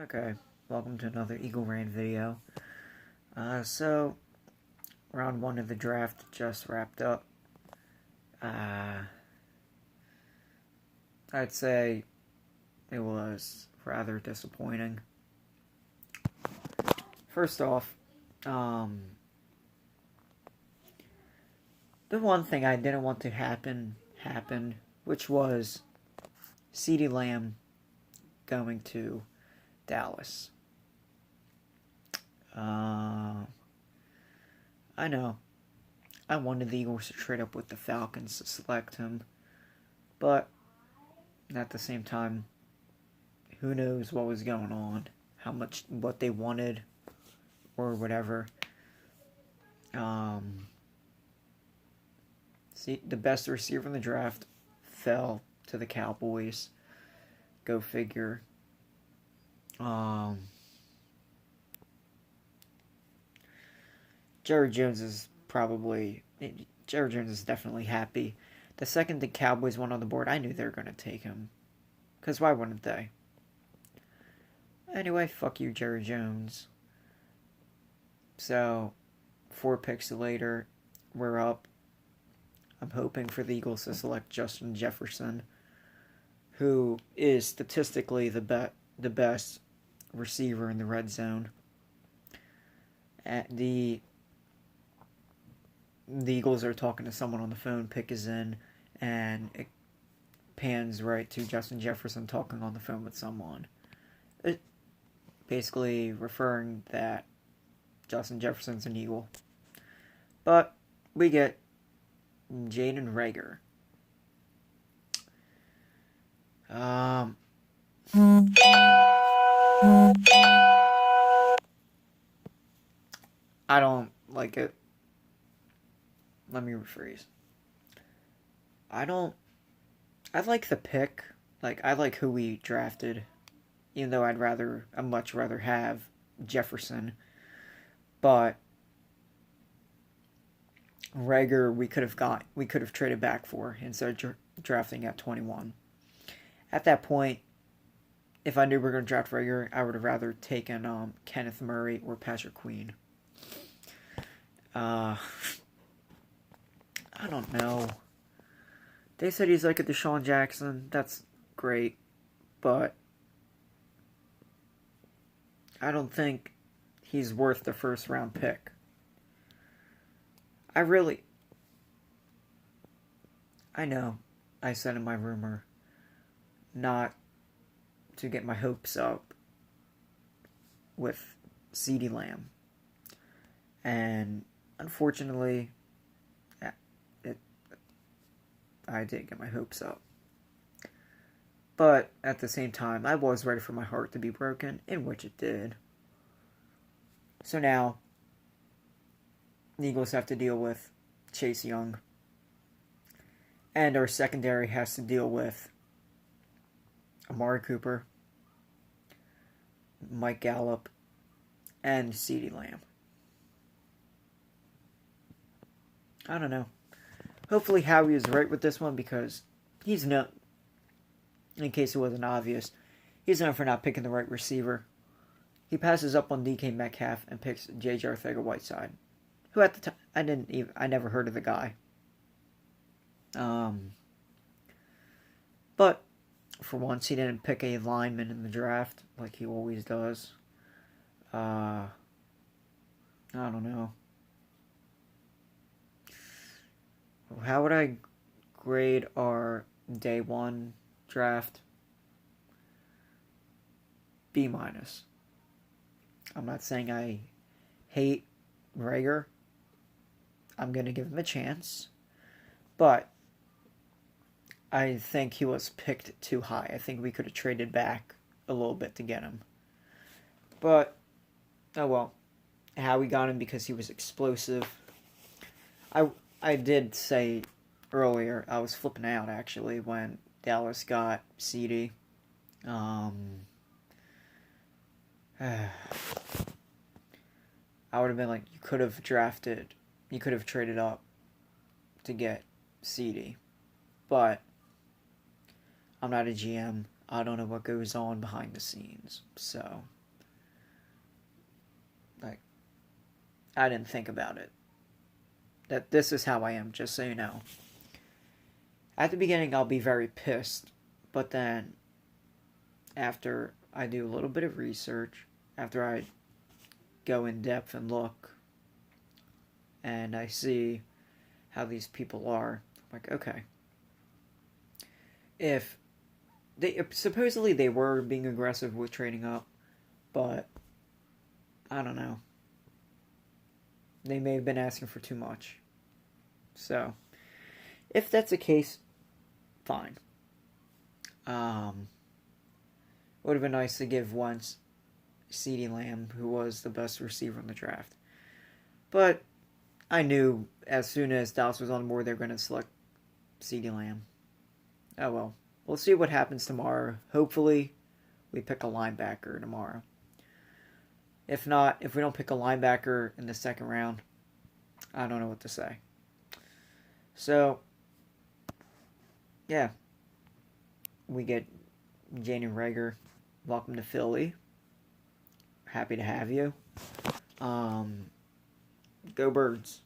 Okay, welcome to another Eagle Rant video. So, round one of the draft just wrapped up. Uh, I'd say it was rather disappointing. First off, the one thing I didn't want to happen happened, which was CeeDee Lamb going to Dallas. I know. I wanted the Eagles to trade up with the Falcons to select him, but at the same time, who knows what was going on, what they wanted, or whatever. See, the best receiver in the draft fell to the Cowboys. Go figure. Jerry Jones is definitely happy. The second the Cowboys went on the board, I knew they were going to take him. Because why wouldn't they? Anyway, fuck you, Jerry Jones. So, 4 picks later, we're up. I'm hoping for the Eagles to select Justin Jefferson, who is statistically the best receiver in the red zone. The Eagles are talking to someone on the phone, pick is in, and it pans right to Justin Jefferson talking on the phone with someone. It basically referring that Justin Jefferson's an Eagle. But we get Jalen Reagor. I don't like it. Let me rephrase. I like the pick. I like who we drafted. Even though I'd much rather have Jefferson. But Reagor we could have traded back for instead of drafting at 21. At that point, if I knew we were going to draft Reagor, I would have rather taken Kenneth Murray or Patrick Queen. I don't know. They said he's like a Deshaun Jackson. That's great. But I don't think he's worth the first round pick. I know I said in my rumor not to get my hopes up with CeeDee Lamb. And unfortunately, I did get my hopes up. But at the same time, I was ready for my heart to be broken, in which it did. So now, the Eagles have to deal with Chase Young. And our secondary has to deal with Amari Cooper, Mike Gallup, and CeeDee Lamb. I don't know. Hopefully Howie is right with this one because he's known, in case it wasn't obvious, he's known for not picking the right receiver. He passes up on DK Metcalf and picks J.J. Arcega-Whiteside, who at the time I never heard of the guy. But for once, he didn't pick a lineman in the draft like he always does. I don't know. How would I grade our day one draft? B-. I'm not saying I hate Reagor. I'm going to give him a chance. But I think he was picked too high. I think we could have traded back a little bit to get him. But, oh well. How we got him because he was explosive. I did say earlier, I was flipping out actually when Dallas got CeeDee. I would have been like, you could have traded up to get CeeDee. But I'm not a GM. I don't know what goes on behind the scenes. So, like, I didn't think about it. That this is how I am, just so you know. At the beginning, I'll be very pissed, but then after I do a little bit of research, after I go in depth and look, and I see how these people are, I'm like, okay. If they supposedly they were being aggressive with trading up, but I don't know. They may have been asking for too much. So, if that's the case, fine. Would have been nice to give once CeeDee Lamb, who was the best receiver in the draft. But I knew as soon as Dallas was on board, they were going to select CeeDee Lamb. Oh well. We'll see what happens tomorrow. Hopefully, we pick a linebacker tomorrow. If not, if we don't pick a linebacker in the second round, I don't know what to say. So, yeah. We get Jalen Reagor. Welcome to Philly. Happy to have you. Go Birds.